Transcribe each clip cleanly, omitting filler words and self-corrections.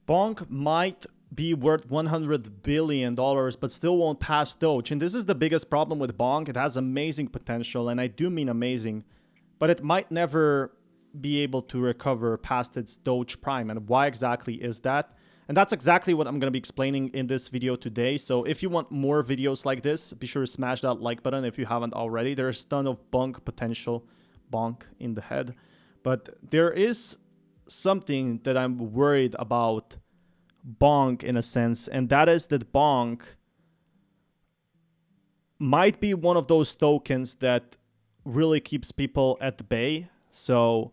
BONK might be worth $100 billion, but still won't pass Doge. And this is the biggest problem with BONK. It has amazing potential, and I do mean amazing, but it might never be able to recover past its Doge Prime. And why exactly is that? And that's exactly what I'm going to be explaining in this video today. So if you want more videos like this, be sure to smash that like button if you haven't already. There's a ton of BONK potential, BONK in the head. But there is something that I'm worried about BONK in a sense, and that is that BONK might be one of those tokens that really keeps people at bay. So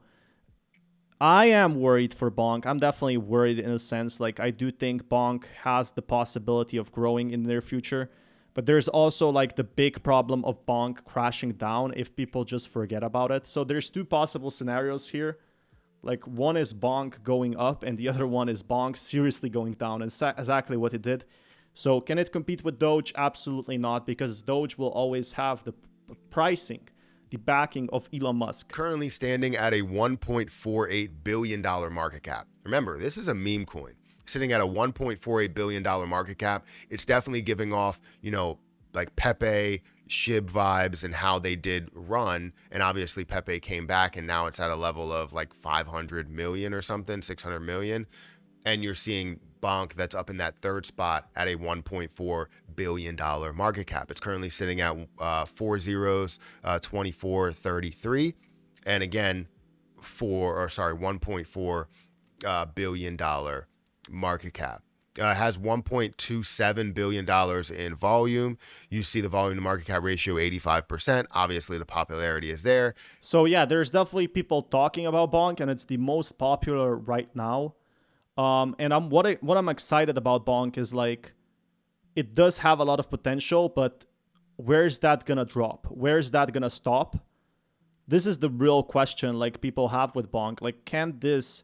I am worried for BONK. I'm definitely worried in a sense. Like, I do think BONK has the possibility of growing in the near future. But there's also like the big problem of BONK crashing down if people just forget about it. So there's two possible scenarios here. Like, one is BONK going up and the other one is BONK seriously going down. And exactly what it did. So can it compete with Doge? Absolutely not, because Doge will always have the pricing, the backing of Elon Musk. Currently standing at a $1.48 billion market cap. Remember, this is a meme coin sitting at a $1.48 billion market cap. It's definitely giving off, you know, like Pepe, SHIB vibes and how they did run. And obviously Pepe came back and now it's at a level of like 500 million or something, 600 million. And you're seeing BONK that's up in that third spot at a $1.4 billion market cap. It's currently sitting at 2433. And again, $1.4 billion market cap. Has $1.27 billion in volume. You see the volume to market cap ratio 85%. Obviously, the popularity is there. So yeah, there's definitely people talking about BONK, and it's the most popular right now. And what I'm excited about BONK is, like, it does have a lot of potential, but where's that gonna drop? Where's that gonna stop? This is the real question, like, people have with BONK. Like, can this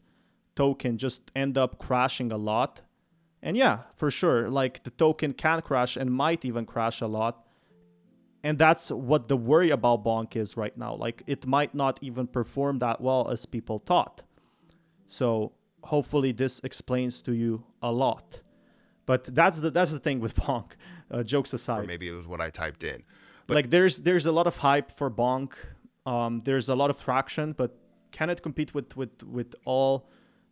token just end up crashing a lot? And yeah, for sure, like, the token can crash and might even crash a lot. And that's what the worry about BONK is right now. Like, it might not even perform that well as people thought. So hopefully this explains to you a lot. But that's the thing with BONK. Jokes aside. Or maybe it was what I typed in. But like, there's a lot of hype for BONK. There's a lot of traction, but can it compete with all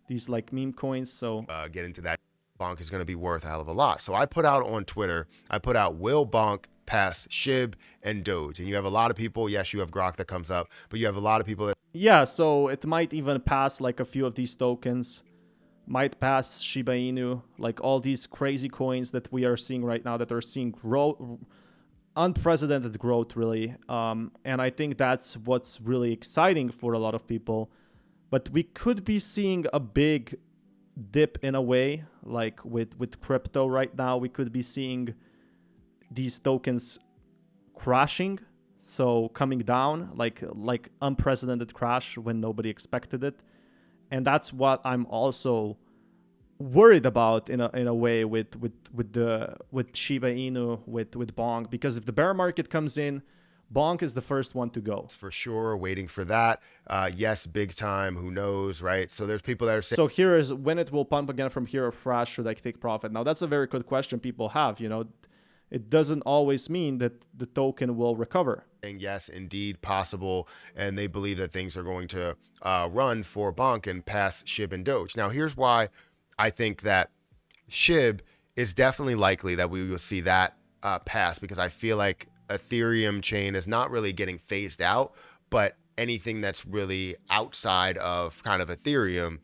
these like meme coins? So get into that. BONK is going to be worth a hell of a lot. So I put out on Twitter, will BONK pass SHIB and Doge? And you have a lot of people. Yes, you have Grok that comes up, but you have a lot of people that, yeah, so it might even pass like a few of these tokens, might pass Shiba Inu, like all these crazy coins that we are seeing right now that are seeing growth, unprecedented growth, really. And I think that's what's really exciting for a lot of people. But we could be seeing a big dip in a way, like with crypto right now. We could be seeing these tokens crashing, so coming down, like unprecedented crash when nobody expected it. And that's what I'm also worried about in a way with Shiba Inu, with BONK, because if the bear market comes in, BONK is the first one to go. for sure, waiting for that. Yes, big time. Who knows, right? So there's people that are saying, So here is when it will pump again from here, or crash, should I take profit? Now that's a very good question people have. You know, it doesn't always mean that the token will recover. yes, indeed possible. And they believe that things are going to run for BONK and pass SHIB and Doge. Now, here's why I think that SHIB is definitely likely that we will see that pass, because I feel like Ethereum chain is not really getting phased out, but anything that's really outside of kind of Ethereum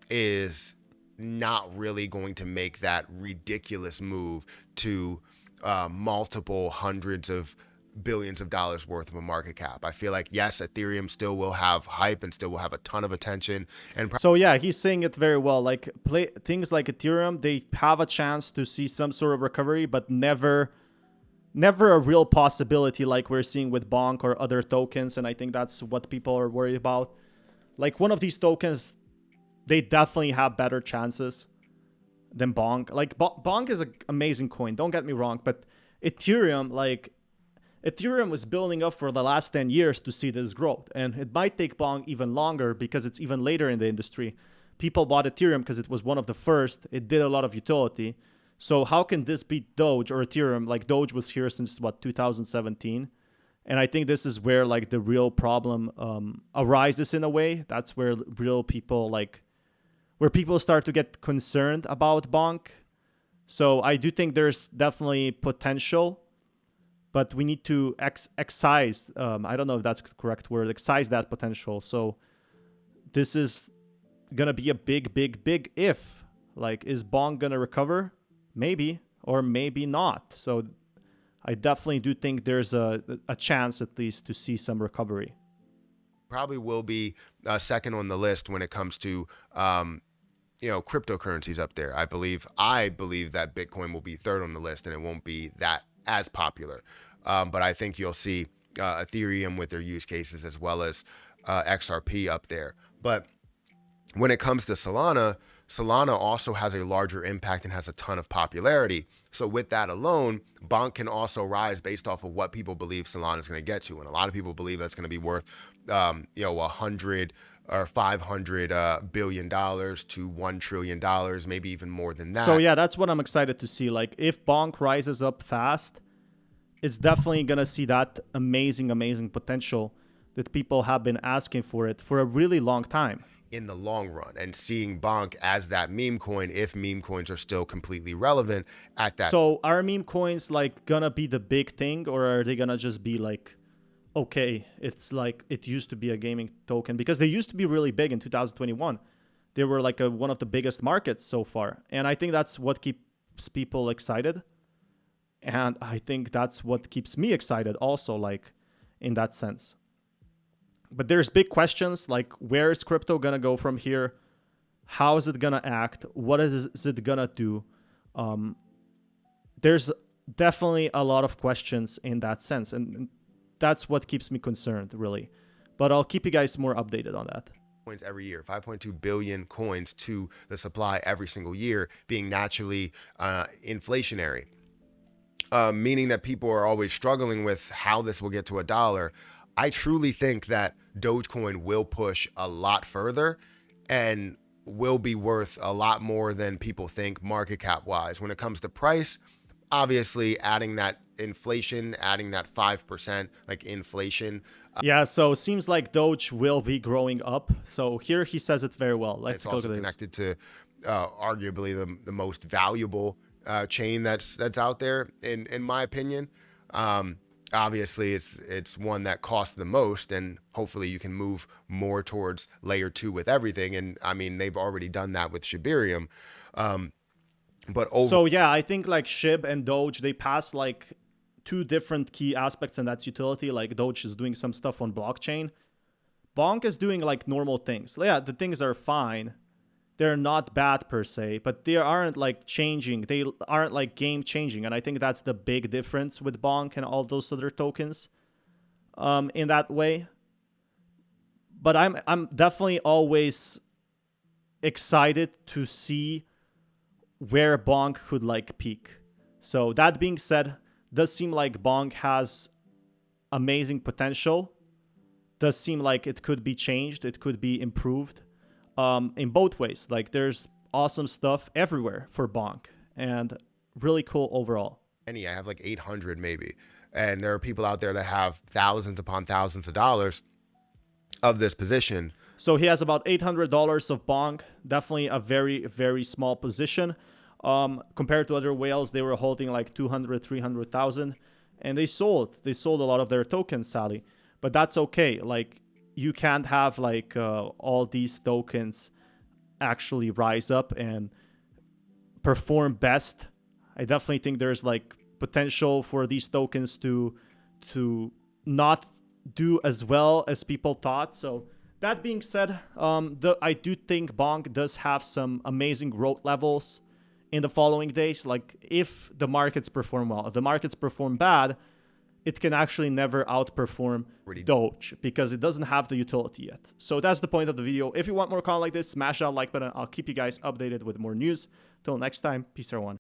is not really going to make that ridiculous move to multiple hundreds of billions of dollars worth of a market cap. I feel like, yes, Ethereum still will have hype and still will have a ton of attention. And so yeah, he's saying it very well. Like, things like Ethereum, they have a chance to see some sort of recovery, but never a real possibility like we're seeing with BONK or other tokens. And I think that's what people are worried about. Like, one of these tokens, they definitely have better chances than BONK. Like, BONK is an amazing coin, don't get me wrong, but Ethereum, like, Ethereum was building up for the last 10 years to see this growth, and it might take BONK even longer because it's even later in the industry. people bought Ethereum because it was one of the first. It did a lot of utility. So how can this beat Doge or Ethereum? Like Doge was here since what, 2017. And I think this is where like the real problem arises in a way. That's where real people where people start to get concerned about BONK. So I do think there's definitely potential, but we need to excise. I don't know if that's the correct word. Excise that potential. So this is gonna be a big, big, big if. Like, is BONK gonna recover? Maybe, or maybe not. So I definitely do think there's a chance at least to see some recovery. Probably will be second on the list when it comes to cryptocurrencies up there. I believe that Bitcoin will be third on the list, and it won't be that as popular. But I think you'll see Ethereum with their use cases, as well as XRP up there. But when it comes to Solana also has a larger impact and has a ton of popularity. So with that alone, BONK can also rise based off of what people believe Solana is going to get to. And a lot of people believe that's going to be worth, $100 or $500 billion to $1 trillion, maybe even more than that. So yeah, that's what I'm excited to see. Like, if BONK rises up fast, it's definitely going to see that amazing, amazing potential that people have been asking for it for a really long time. In the long run, and seeing BONK as that meme coin, if meme coins are still completely relevant at that. So are meme coins like gonna be the big thing, or are they gonna just be like, okay, it's like it used to be a gaming token? Because they used to be really big in 2021. They were like one of the biggest markets so far. And I think that's what keeps people excited. And I think that's what keeps me excited also, like, in that sense. But there's big questions like, where is crypto going to go from here? How is it going to act? What is it going to do? There's definitely a lot of questions in that sense. And that's what keeps me concerned, really. But I'll keep you guys more updated on that. Coins every year, 5.2 billion coins to the supply every single year, being naturally inflationary. Meaning that people are always struggling with how this will get to $1. I truly think that Dogecoin will push a lot further and will be worth a lot more than people think market cap wise. When it comes to price, obviously adding that inflation, adding that 5% like inflation. Yeah, so it seems like Doge will be growing up. So here he says it very well. Let's go to this. It's also connected to arguably the most valuable chain that's out there in my opinion. Obviously it's one that costs the most, and hopefully you can move more towards layer 2 with everything. And I mean, they've already done that with Shibarium. So yeah, I think like SHIB and Doge, they pass like two different key aspects, and that's utility. Like Doge is doing some stuff on blockchain. BONK is doing like normal things. Yeah, the things are fine. They're not bad per se, but they aren't like changing. They aren't like game changing. And I think that's the big difference with BONK and all those other tokens in that way. But I'm definitely always excited to see where BONK could like peak. So that being said, does seem like BONK has amazing potential. Does seem like it could be changed. It could be improved. In both ways. Like, there's awesome stuff everywhere for BONK, and really cool overall. I have like 800 maybe, and there are people out there that have thousands upon thousands of dollars of this position. So he has about $800 of BONK. Definitely a very, very small position. Compared to other whales, they were holding like 200, 300,000, and they sold a lot of their tokens, Sally. But that's okay. Like, you can't have like all these tokens actually rise up and perform best. I definitely think there's like potential for these tokens to not do as well as people thought. So that being said, I do think BONK does have some amazing growth levels in the following days. Like, if the markets perform well, if the markets perform bad, it can actually never outperform Doge because it doesn't have the utility yet. So that's the point of the video. If you want more content like this, smash that like button. I'll keep you guys updated with more news. Till next time, peace everyone.